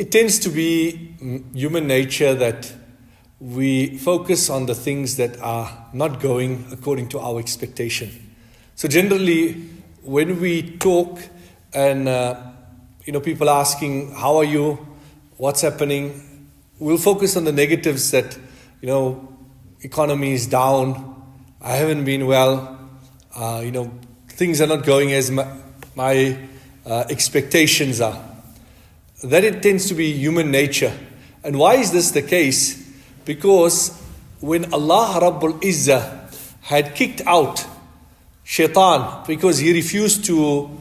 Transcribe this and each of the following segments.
It tends to be human nature that we focus on the things that are not going according to our expectation. So generally, when we talk and people asking, how are you? What's happening? We'll focus on the negatives that, economy is down. I haven't been well. Things are not going as my expectations are. That it tends to be human nature. And why is this the case? Because when Allah Rabbul Izzah had kicked out Shaitan because he refused to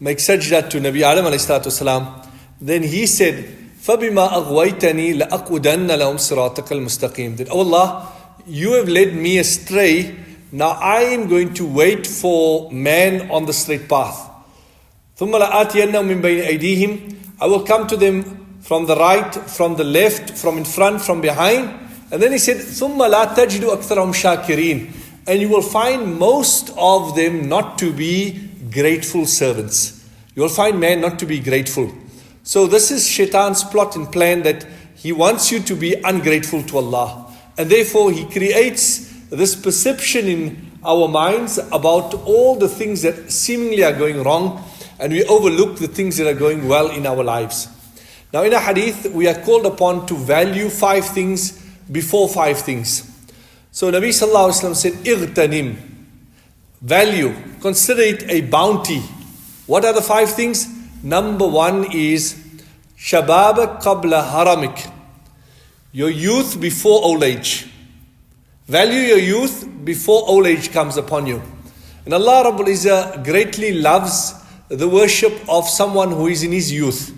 make sajda to Nabi Adam alayhi salatu wasalam, then he said, فَبِمَا أَغْوَيْتَنِي لَأَقْعُدَنَّ لَهُمْ صِرَاطَكَ الْمُسْتَقِيمِ. That, oh Allah, you have led me astray. Now I am going to wait for man on the straight path. ثُمَّ لَآتِيَنَّهُمْ مِنْ بَيْنِ أَيْدِيهِمْ. I will come to them from the right, from the left, from in front, from behind. And then he said, ثُمَّ لَا تَجِدُ أَكْثَرَهُمْ شَاكِرِينَ. And you will find most of them not to be grateful servants. You will find man not to be grateful. So this is Shaitan's plot and plan, that he wants you to be ungrateful to Allah. And therefore he creates this perception in our minds about all the things that seemingly are going wrong, and we overlook the things that are going well in our lives. Now in a hadith, we are called upon to value 5 things before 5 things. So Nabi Sallallahu Alaihi Wasallam said, Ightanim, value, consider it a bounty. What are the 5 things? Number 1 is Shababa qabla haramik, your youth before old age. Value your youth before old age comes upon you. And Allah Rabbul Izzah greatly loves the worship of someone who is in his youth.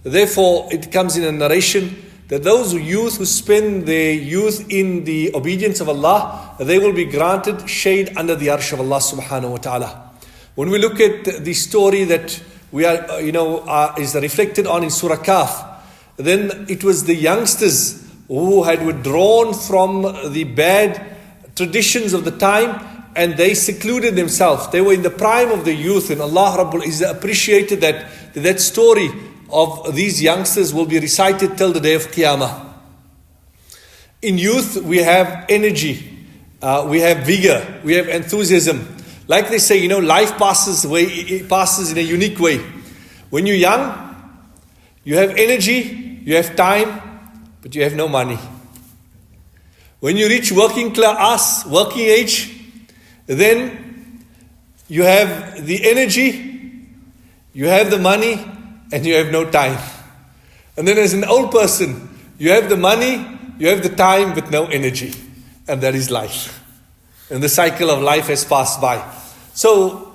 Therefore, it comes in a narration that those youth who spend their youth in the obedience of Allah, they will be granted shade under the arsh of Allah subhanahu wa ta'ala. When we look at the story that we are, is reflected on in Surah Kahf, then it was the youngsters who had withdrawn from the bad traditions of the time, and they secluded themselves. They were in the prime of the youth, and Allah Rabbul Izzah appreciated that story of these youngsters will be recited till the day of Qiyamah. In youth, we have energy, we have vigor, we have enthusiasm. Like they say, life passes in a unique way. When you're young, you have energy, you have time, but you have no money. When you reach working age, then you have the energy, you have the money, and you have no time. And then as an old person, you have the money, you have the time, but no energy. And that is life. And the cycle of life has passed by. So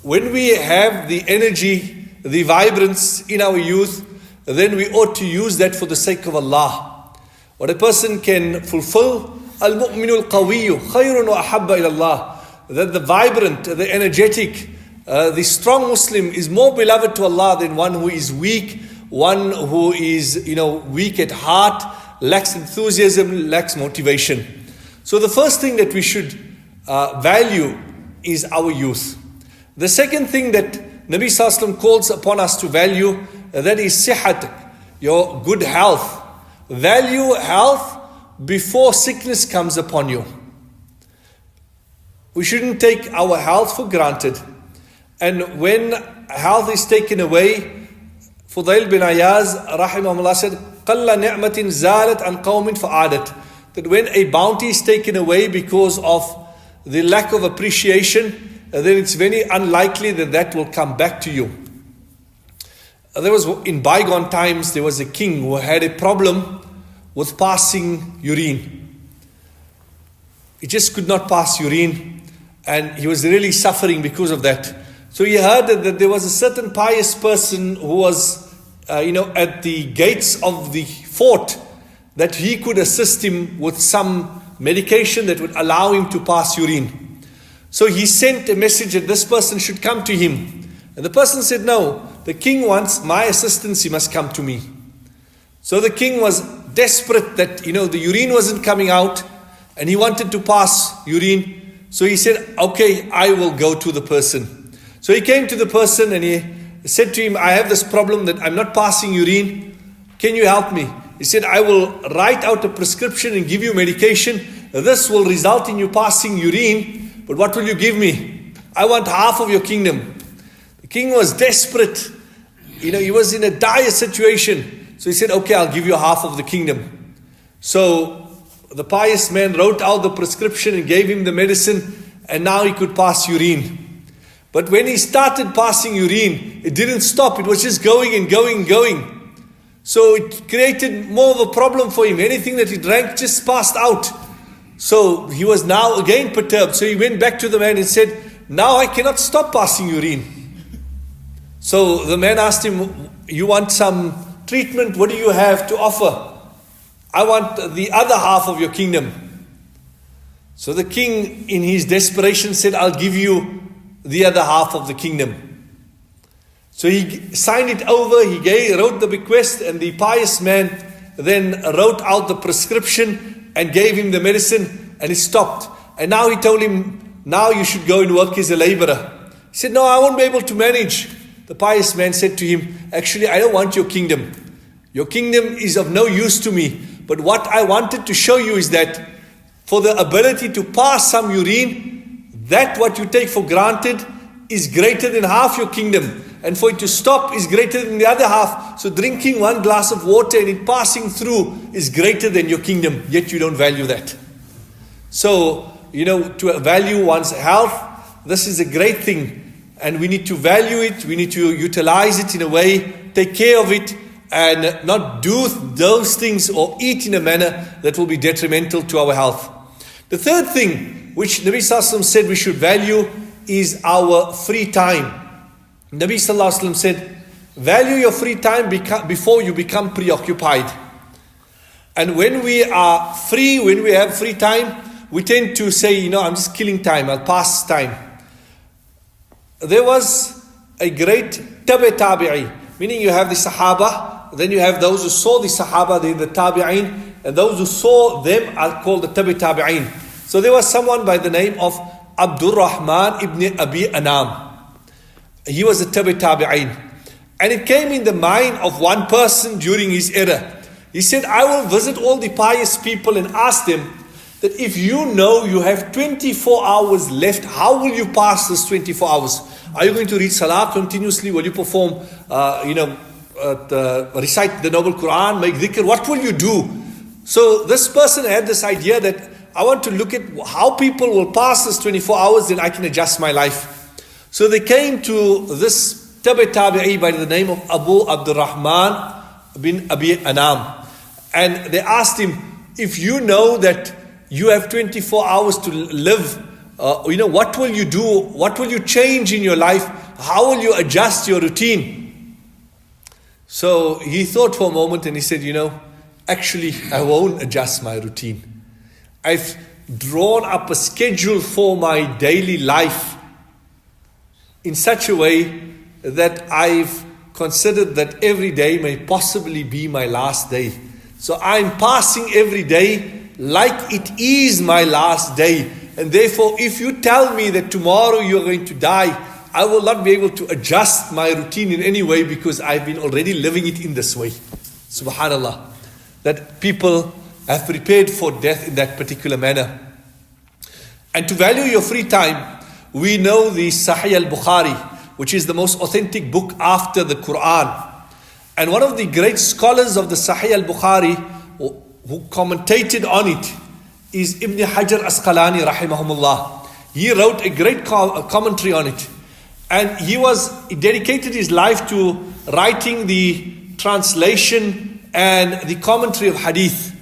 when we have the energy, the vibrance in our youth, then we ought to use that for the sake of Allah. What a person can fulfill, al-mu'minu al-qawiyyu khayrun wa ahabba ila Allah. That the vibrant, the energetic, the strong Muslim is more beloved to Allah than one who is weak, one who is, weak at heart, lacks enthusiasm, lacks motivation. So the first thing that we should value is our youth. The second thing that Nabi Sallallahu Alaihi Wasallam calls upon us to value, that is sihat, your good health. Value health before sickness comes upon you. We shouldn't take our health for granted. And when health is taken away, Fudail bin Ayaz rahimahullah said, قَلَّ نِعْمَةٍ زَالَتْ عَنْ قَوْمٍ فَعَادَتْ. That when a bounty is taken away because of the lack of appreciation, then it's very unlikely that will come back to you. In bygone times, there was a king who had a problem with passing urine. He just could not pass urine, and he was really suffering because of that. So he heard that there was a certain pious person who was, at the gates of the fort, that he could assist him with some medication that would allow him to pass urine. So he sent a message that this person should come to him. And the person said, no, the king wants my assistance, he must come to me. So the king was desperate that, the urine wasn't coming out, and he wanted to pass urine. So he said, okay, I will go to the person. So he came to the person and he said to him, I have this problem that I'm not passing urine. can you help me? He said, I will write out a prescription and give you medication. This will result in you passing urine, but what will you give me? I want half of your kingdom. The king was desperate. He was in a dire situation. So he said, okay, I'll give you half of the kingdom. So the pious man wrote out the prescription and gave him the medicine, and now he could pass urine. But when he started passing urine, it didn't stop. It was just going and going and going. So it created more of a problem for him. Anything that he drank just passed out. So he was now again perturbed. So he went back to the man and said, now I cannot stop passing urine. So the man asked him, you want some treatment? What do you have to offer? I want the other half of your kingdom. So the king, in his desperation, said, I'll give you the other half of the kingdom. So he signed it over, wrote the bequest, and the pious man then wrote out the prescription and gave him the medicine, and he stopped. And now he told him, now you should go and work as a laborer. He said, no, I won't be able to manage. The pious man said to him, actually, I don't want your kingdom. Your kingdom is of no use to me. But what I wanted to show you is that for the ability to pass some urine, that what you take for granted is greater than half your kingdom. And for it to stop is greater than the other half. So drinking one glass of water and it passing through is greater than your kingdom. Yet you don't value that. So, to value one's health, this is a great thing. And we need to value it. We need to utilize it in a way, take care of it, and not do those things or eat in a manner that will be detrimental to our health. The third thing which Nabi Sallallahu Alaihi Wasallam said we should value is our free time. Nabi Sallallahu Alaihi Wasallam said, value your free time before you become preoccupied. And when we are free, when we have free time, we tend to say, I'm just killing time, I'll pass time. There was a great tabi'i, meaning you have the Sahaba, then you have those who saw the Sahaba, the Tabi'in, and those who saw them are called the Tabi'in. So there was someone by the name of Abdul Rahman ibn Abi Anam. He was a Tabi'in. And it came in the mind of one person during his era. He said, I will visit all the pious people and ask them that if you know you have 24 hours left, how will you pass this 24 hours? Are you going to read Salah continuously? Will you perform, recite the Noble Quran, make dhikr? What will you do? So this person had this idea that I want to look at how people will pass this 24 hours, then I can adjust my life. So they came to this tabi'i by the name of Abu Abdurrahman bin Abi Anam. And they asked him, if you know that you have 24 hours to live, what will you do? What will you change in your life? How will you adjust your routine? So he thought for a moment and he said, actually I won't adjust my routine. I've drawn up a schedule for my daily life in such a way that I've considered that every day may possibly be my last day. So I'm passing every day like it is my last day. And therefore, if you tell me that tomorrow you're going to die, I will not be able to adjust my routine in any way because I've been already living it in this way. Subhanallah. That people have prepared for death in that particular manner. And to value your free time, we know the Sahih al-Bukhari, which is the most authentic book after the Quran. And one of the great scholars of the Sahih al-Bukhari who commentated on it is Ibn Hajar Asqalani rahimahumullah. He wrote a great commentary on it. And he dedicated his life to writing the translation and the commentary of hadith.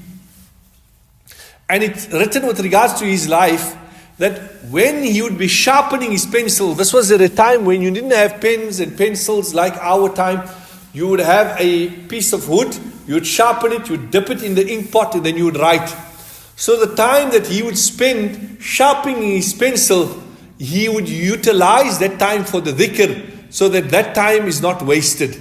And it's written with regards to his life that when he would be sharpening his pencil, this was at a time when you didn't have pens and pencils like our time. You would have a piece of wood, you would sharpen it, you would dip it in the ink pot, and then you would write. So the time that he would spend sharpening his pencil, he would utilize that time for the dhikr, so that time is not wasted.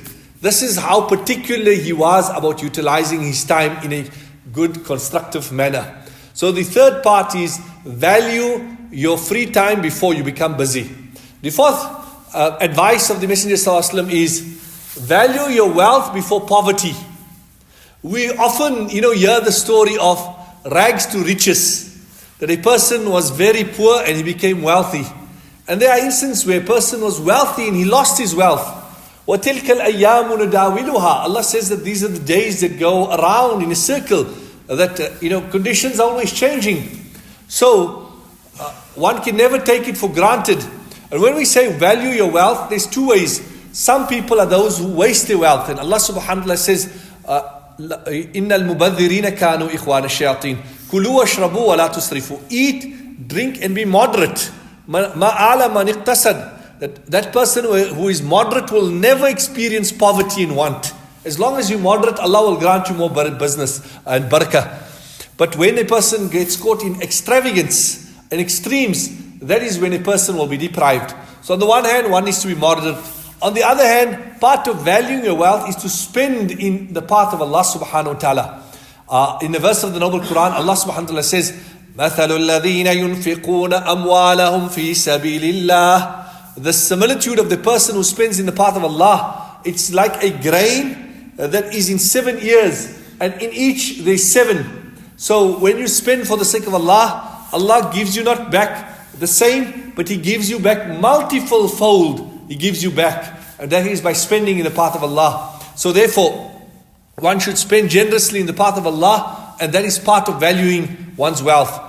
This is how particular he was about utilizing his time in a good, constructive manner. So the third part is value your free time before you become busy. The fourth advice of the Messenger ﷺ is value your wealth before poverty. We often, hear the story of rags to riches. That a person was very poor and he became wealthy. And there are instances where a person was wealthy and he lost his wealth. وَتِلْكَ الْأَيَّامُ نُدَاوِلُهَا. Allah says that these are the days that go around in a circle. That, conditions are always changing. So, one can never take it for granted. And when we say value your wealth, there's two ways. Some people are those who waste their wealth. And Allah subhanahu wa ta'ala says, إِنَّ الْمُبَذِّرِينَ كَانُوا إِخْوَانَ الشَّيَاطِينَ كُلُوا وَاشْرَبُوا وَلَا تُسْرِفُوا. Eat, drink and be moderate. مَا أَعْلَى مَنْ اقْتَسَدْ. That person who is moderate will never experience poverty and want. As long as you're moderate, Allah will grant you more business and barakah. But when a person gets caught in extravagance and extremes, that is when a person will be deprived. So on the one hand, one needs to be moderate. On the other hand, part of valuing your wealth is to spend in the path of Allah subhanahu wa ta'ala. In the verse of the Noble Quran, Allah subhanahu wa ta'ala says, مَثَلُ الَّذِينَ يُنْفِقُونَ أَمْوَالَهُمْ فِي سَبِيلِ اللَّهِ. The similitude of the person who spends in the path of Allah, it's like a grain that is in 7 ears, and in each there's 7. So when you spend for the sake of Allah, Allah gives you not back the same, but He gives you back multiple fold. He gives you back, and that is by spending in the path of Allah. So therefore, one should spend generously in the path of Allah, and that is part of valuing one's wealth.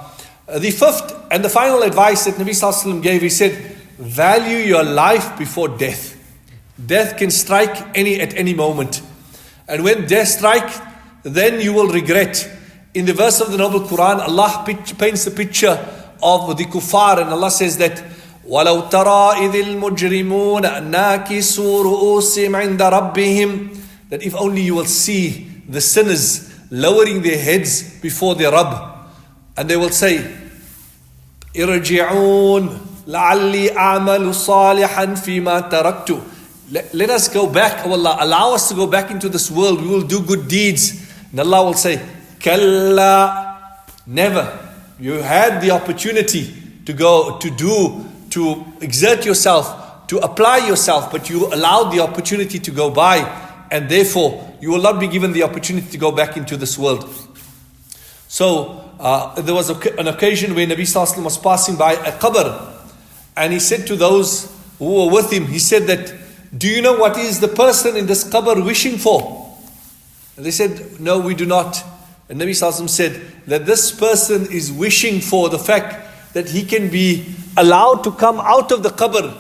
The fifth and the final advice that Nabi Sallallahu Alaihi Wasallam gave, he said, value your life before death. Death can strike at any moment. And when death strikes, then you will regret. In the verse of the Noble Quran, Allah paints a picture of the kuffar, and Allah says that وَلَوْ تَرَى إِذِ الْمُجْرِمُونَ نَاكِسُوا رُؤُوسِهِمْ عِنْدَ رَبِّهِمْ. That if only you will see the sinners lowering their heads before their Rabb, and they will say, إِرْجِعُونَ لَعَلِّي أَعْمَلُ صَالِحًا فِي مَا تَرَكْتُ. Let us go back, O Allah, allow us to go back into this world, we will do good deeds. And Allah will say, Kalla, never. You had the opportunity to go, to exert yourself, to apply yourself, but you allowed the opportunity to go by, and therefore you will not be given the opportunity to go back into this world. So there was an occasion where Nabi Sallallahu Alaihi Wasallam was passing by a qabr, and he said to those who were with him, he said that, do you know what is the person in this qabr wishing for? And they said, no, we do not. And Nabi Sallallahu Alaihi Wasallam said that this person is wishing for the fact that he can be allowed to come out of the qabr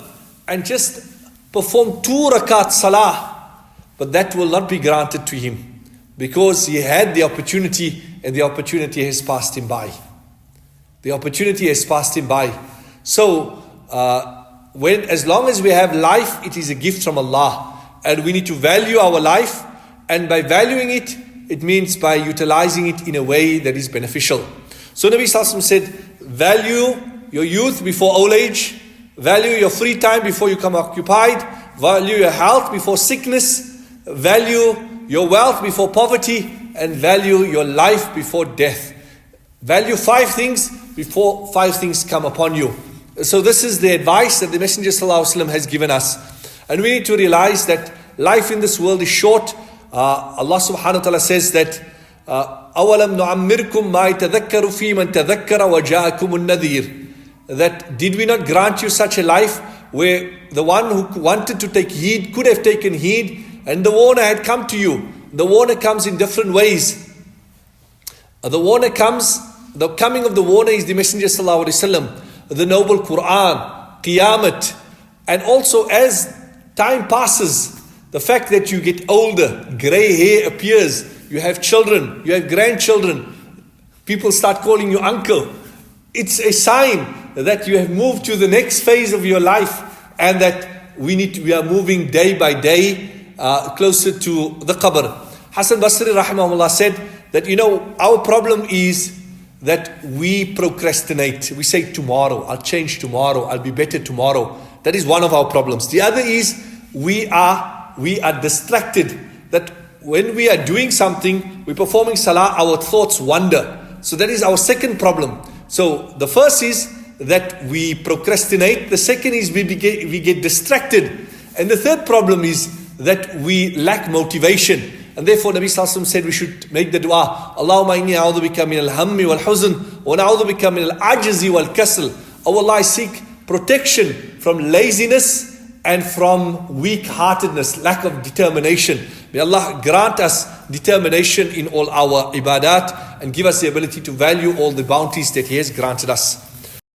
and just perform 2 rakat salah. But that will not be granted to him because he had the opportunity and the opportunity has passed him by. The opportunity has passed him by. So, as long as we have life, it is a gift from Allah. And we need to value our life. And by valuing it, it means by utilizing it in a way that is beneficial. So Nabi Sallallahu Alaihi Wasallam said, value your youth before old age. Value your free time before you become occupied. Value your health before sickness. Value your wealth before poverty. And value your life before death. Value 5 things before 5 things come upon you. So this is the advice that the Messenger Sallallahu Alaihi Wasallam has given us. And we need to realize that life in this world is short. Allah subhanahu wa ta'ala says that أَوَلَمْ نُعَمِّرْكُمْ مَا يَتَذَكَّرُ فِي مَنْ تَذَكَّرَ وَجَاءَكُمُ النَّذِيرُ. That did we not grant you such a life where the one who wanted to take heed could have taken heed, and the warner had come to you. The warner comes in different ways. The coming of the warner is the Messenger Sallallahu Alaihi Wasallam, the Noble Quran, Qiyamah, and also as time passes, the fact that you get older, grey hair appears, you have children, you have grandchildren, people start calling you uncle. It's a sign that you have moved to the next phase of your life, and that we are moving day by day closer to the qabr. Hassan Basri rahimahullah said that, our problem is that we procrastinate. We say tomorrow, I'll change tomorrow, I'll be better tomorrow. That is one of our problems. The other is we are distracted. That when we are doing something, we're performing salah, our thoughts wander. So that is our second problem. So the first is that we procrastinate. The second is we get distracted. And the third problem is that we lack motivation. And therefore Nabi Sallallahu Alaihi Wasallam said we should make the dua, Allahumma inni a'udhu bika min al-hammi wal-huzn wa na'udhu bika min al-ajzi wal-kasl. Oh Allah, I seek protection from laziness and from weak-heartedness, lack of determination. May Allah grant us determination in all our ibadat and give us the ability to value all the bounties that He has granted us.